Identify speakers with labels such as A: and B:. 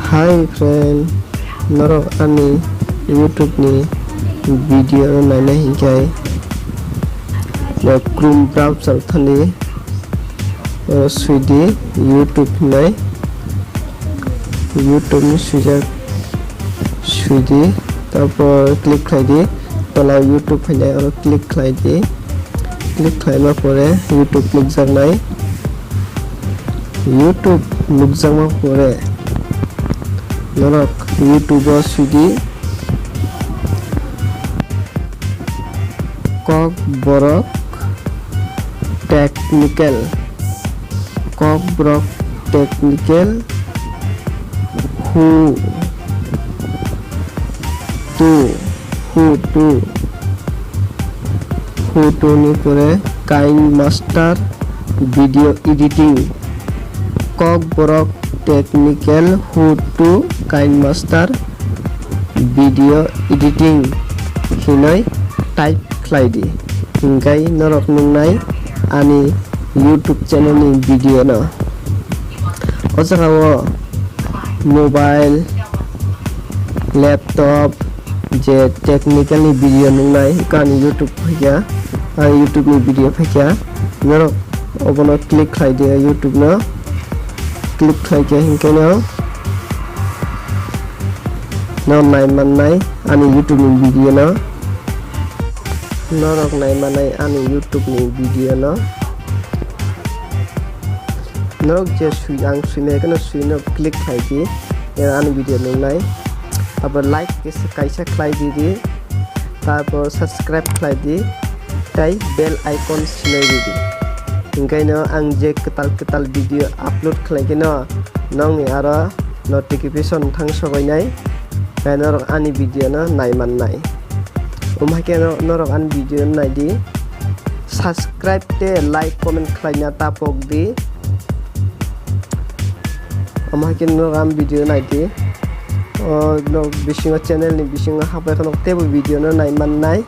A: Hi friend, norok ani YouTube ni video naina hingkai Chrome browser thani suidi YouTube nai YouTube ni suidi তারপর click খাই দি তলাও YouTube ফাইনাই আর click খাই দি click খাইবার পরে YouTube click জানাই YouTube লুক জামার পরে নরক YouTube সুইদি কক বরক টেকনিক্যাল হু টু নি পরে কাইন মাস্টার ভিডিও এডিটিং কক বরক টেকনিক্যাল হু টু কাইন মাস্টার ভিডিও এডিটিং হিনai टाइप खालायदि हिंगाय नरक नंनाय आनि YouTube चैनल नि वीडियो न अजागाव मोबाइल लैपटॉप जे टेक्निकल नि वीडियो नंनाय कानि YouTube फैया आरो YouTube नि वीडियो फैया नरक अबनो क्लिक खालायदि YouTube न क्लिक खालायके हिंगायनो न नाय माननाय आनि YouTube नि वीडियो न नरक नाय मानाय आनि YouTube नि वीडियो न नरक जे आं सुइनाय कनो सुइनो क्लिक खालायदि आनि वीडियो नंनाय तारपर लाइक कायसा खालायदि तारपर सब्सक्राइब खालायदि ताई बेल आइकन सिनायदि ओंखायनो आं जे केताल वीडियो आपलोड खालायगोन नंनि आरो नोटिफिकेशन थांसबायनाय नरक आनि वीडियो न नाय माननाय उमहाके नरक आन वीडियो नायदि सब्सक्राइब ते लाइक कमेंट खालायना तापक दि उमहाके नरक आन वीडियो नायदि बिसिङा चैनल नि बिसिङा हाबाय खनक तेबो वीडियो न नाय माननाय